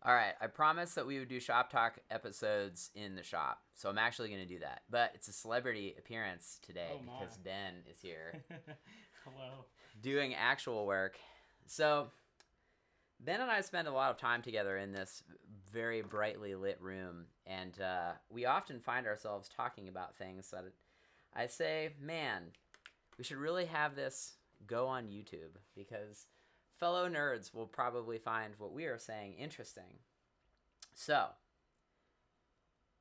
All right, I promised that we would do shop talk episodes in the shop, so I'm actually going to do that. But it's a celebrity appearance today because Ben is here. Hello. Doing actual work. So Ben and I spend a lot of time together in this very brightly lit room, and we often find ourselves talking about things that I say, man, we should really have this go on YouTube because fellow nerds will probably find what we are saying interesting. So,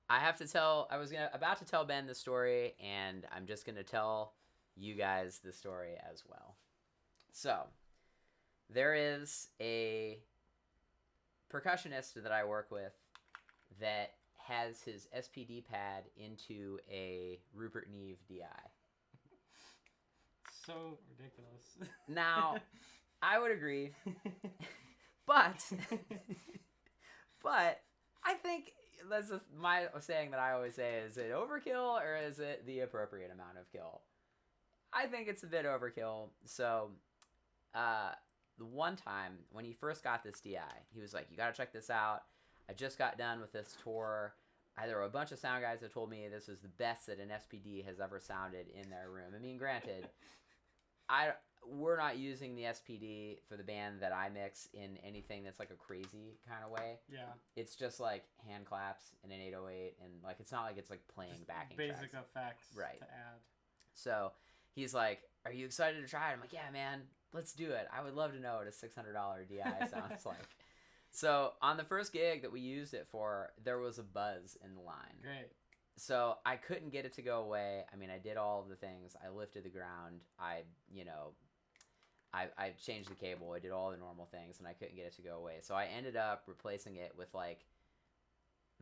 I was about to tell Ben the story, and I'm just going to tell you guys the story as well. So, there is a percussionist that I work with that has his SPD pad into a Rupert Neve DI. So ridiculous. Now, I would agree, but I think that's just my saying that I always say: is it overkill or is it the appropriate amount of kill? I think it's a bit overkill. So, the one time when he first got this DI, he was like, "You got to check this out. I just got done with this tour. There were a bunch of sound guys that told me this was the best that an SPD has ever sounded in their room. I mean, granted, we're not using the SPD for the band that I mix in anything that's like a crazy kind of way. Yeah. It's just like hand claps and an 808, and like it's not like it's like playing just backing basic tracks. Effects right. to add. So he's like, "Are you excited to try it?" I'm like, "Yeah, man, let's do it. I would love to know what a $600 DI sounds like." So on the first gig that we used it for, there was a buzz in the line. Great. So I couldn't get it to go away. I mean, I did all of the things. I lifted the ground. I changed the cable. I did all the normal things, and I couldn't get it to go away. So I ended up replacing it with like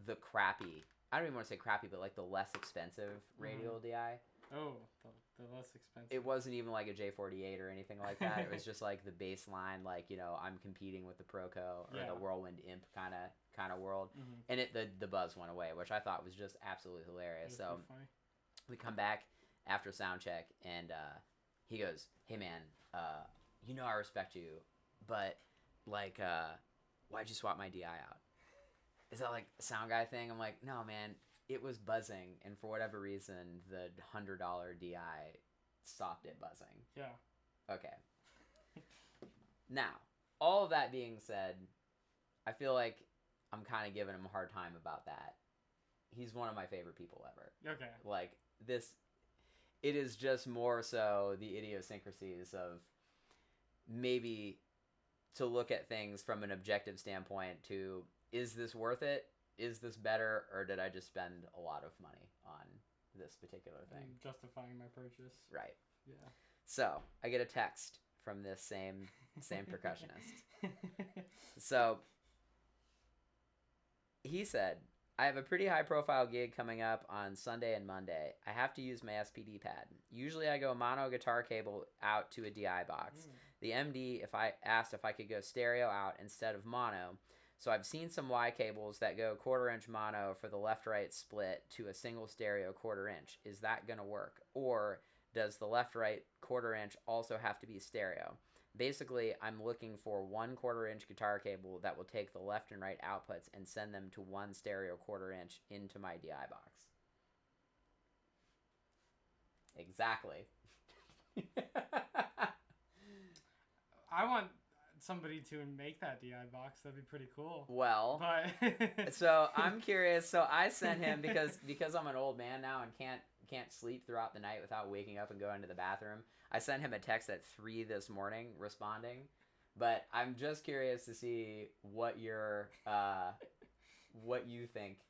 the crappy. I don't even want to say crappy, but like the less expensive radial DI. Oh, the less expensive. It wasn't even like a J48 or anything like that. It was just like the baseline, like, I'm competing with the Proco or the Whirlwind Imp kind of world. Mm-hmm. And the buzz went away, which I thought was just absolutely hilarious. So we come back after sound check, and he goes, "Hey man, I respect you, but like, why'd you swap my DI out? Is that like a sound guy thing?" I'm like, "No, man. It was buzzing, and for whatever reason, the $100 DI stopped it buzzing." Yeah. Okay. Now, all of that being said, I feel like I'm kind of giving him a hard time about that. He's one of my favorite people ever. Okay. Like, it is just more so the idiosyncrasies of maybe to look at things from an objective standpoint to, is this worth it? Is this better, or did I just spend a lot of money on this particular thing? I'm justifying my purchase. Right. Yeah. So I get a text from this same percussionist. So he said, "I have a pretty high profile gig coming up on Sunday and Monday. I have to use my SPD pad. Usually I go mono guitar cable out to a DI box. The MD asked if I could go stereo out instead of mono. So I've seen some Y cables that go 1/4 inch mono for the left-right split to a single stereo 1/4 inch. Is that going to work? Or does the left-right 1/4 inch also have to be stereo? Basically, I'm looking for 1/4 inch guitar cable that will take the left and right outputs and send them to one stereo 1/4 inch into my DI box." Exactly. I want somebody to make that DI box. That'd be pretty cool. Well, but so I'm curious. So I sent him because I'm an old man now and can't sleep throughout the night without waking up and going to the bathroom. I sent him a text at 3 this morning responding, but I'm just curious to see what what you think.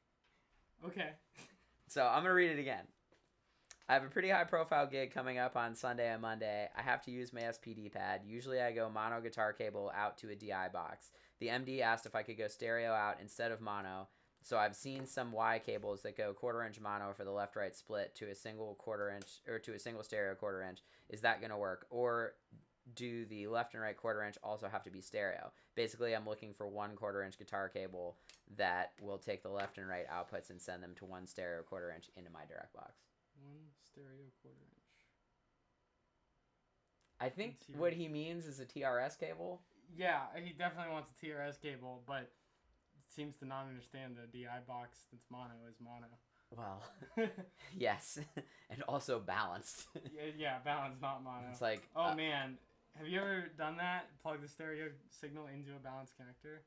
Okay. So I'm gonna read it again. "I have a pretty high profile gig coming up on Sunday and Monday. I have to use my SPD pad. Usually I go mono guitar cable out to a DI box. The MD asked if I could go stereo out instead of mono. So I've seen some Y cables that go 1/4 inch mono for the left-right split to a single 1/4 inch or to a single stereo 1/4 inch. Is that going to work? Or do the left and right 1/4 inch also have to be stereo? Basically, I'm looking for 1/4 inch guitar cable that will take the left and right outputs and send them to one stereo 1/4 inch into my direct box." One stereo 1/4 inch. I think what he means is a TRS cable. Yeah, he definitely wants a TRS cable, but seems to not understand the DI box that's mono is mono. Well, yes, and also balanced. Yeah, balance, not mono. It's like, oh man, have you ever done that? Plug the stereo signal into a balanced connector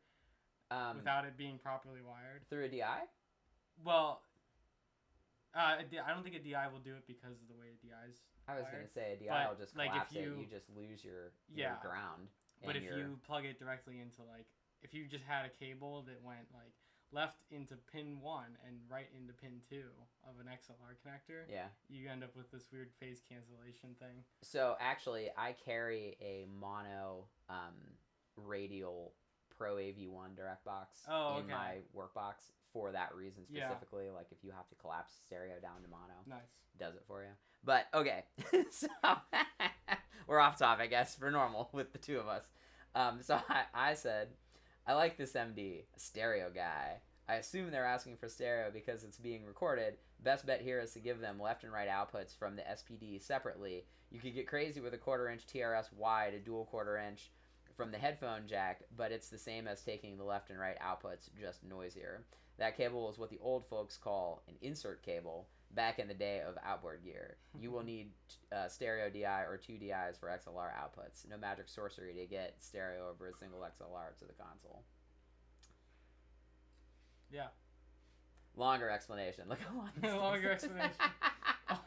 without it being properly wired through a DI? Well, I don't think a DI will do it because of the way a DI is. I was gonna say a DI will just like, collapse if you, it. You just lose your yeah, ground. But if you plug it directly into, like, if you just had a cable that went like left into pin 1 and right into pin 2 of an XLR connector, yeah, you end up with this weird phase cancellation thing. So actually, I carry a mono radial Pro AV1 direct box in my work box for that reason specifically. Yeah. Like if you have to collapse stereo down to mono, nice, it does it for you. But okay, so we're off topic, I guess, for normal with the two of us. So I said, I like this MD, a stereo guy. I assume they're asking for stereo because it's being recorded. Best bet here is to give them left and right outputs from the SPD separately. You could get crazy with a 1/4 inch TRS wide, a dual 1/4 inch from the headphone jack, but it's the same as taking the left and right outputs, just noisier. That cable is what the old folks call an insert cable back in the day of outboard gear. You will need stereo DI or 2 DIs for XLR outputs. No magic sorcery to get stereo over a single XLR to the console. Yeah. Longer explanation. Look how long this Longer explanation. Oh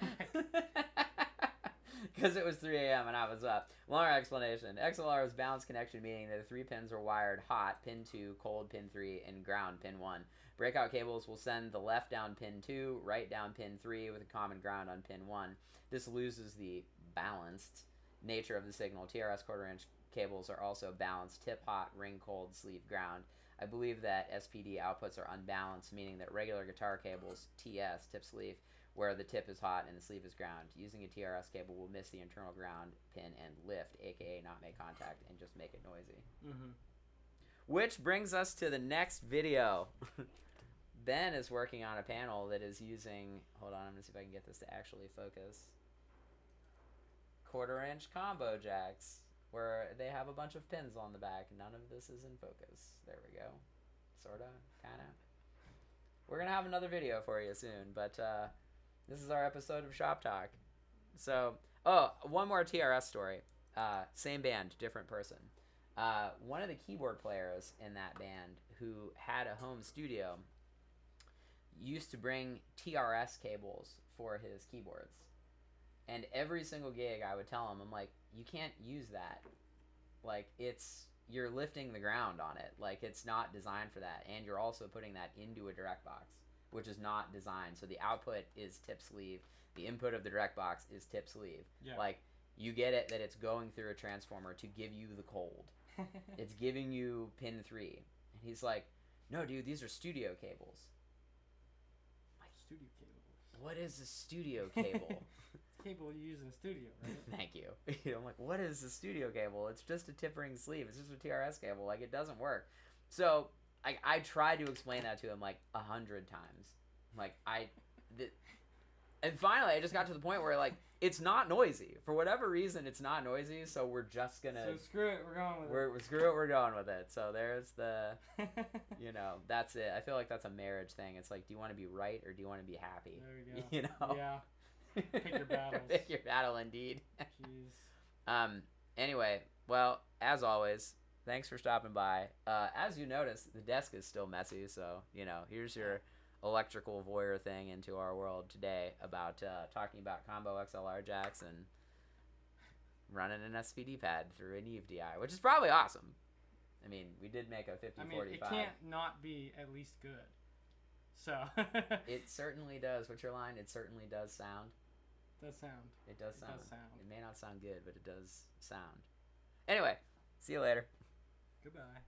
because it was 3 a.m. and I was up. Longer explanation. XLR is balanced connection, meaning that the 3 pins are wired hot, pin 2, cold, pin 3, and ground, pin 1. Breakout cables will send the left down pin 2, right down pin 3 with a common ground on pin 1. This loses the balanced nature of the signal. TRS 1/4 inch cables are also balanced, tip hot, ring cold, sleeve ground. I believe that SPD outputs are unbalanced, meaning that regular guitar cables, TS, tip sleeve, where the tip is hot and the sleeve is ground. Using a TRS cable will miss the internal ground pin and lift, aka not make contact, and just make it noisy. Mm-hmm. Which brings us to the next video. Ben is working on a panel that is using, hold on, I'm going to see if I can get this to actually focus, 1/4 inch combo jacks, where they have a bunch of pins on the back. None of this is in focus. There we go. Sorta, kinda. We're going to have another video for you soon, but this is our episode of Shop Talk. So, one more TRS story. Same band, different person. One of the keyboard players in that band who had a home studio used to bring TRS cables for his keyboards. And every single gig I would tell him, I'm like, you can't use that. Like, you're lifting the ground on it. Like, it's not designed for that. And you're also putting that into a direct box, which is not designed. So the output is tip sleeve. The input of the direct box is tip sleeve. Yeah. Like, you get it that it's going through a transformer to give you the cold. It's giving you pin 3. And he's like, no, dude, these are studio cables. Studio cables. What is a studio cable? Cable you use in a studio, right? Thank you. I'm like, what is a studio cable? It's just a tip ring sleeve. It's just a TRS cable. Like, it doesn't work. So I tried to explain that to him like 100 times. Like, and finally I just got to the point where, like, it's not noisy. For whatever reason, it's not noisy, so we're just gonna... So screw it, we're going with it. Screw it, we're going with it. So there's the... that's it. I feel like that's a marriage thing. It's like, do you want to be right or do you want to be happy? There we go. Yeah. Pick your battles. Pick your battle, indeed. Jeez. Anyway, well, as always, thanks for stopping by. As you notice, the desk is still messy, so, here's your electrical voyeur thing into our world today about talking about combo XLR jacks and running an SPD pad through a Neve DI, which is probably awesome. I mean, we did make a 5045. It can't not be at least good. So. It certainly does. What's your line? It certainly does sound. Does sound. It does sound. It may not sound good, but it does sound. Anyway, see you later. Goodbye.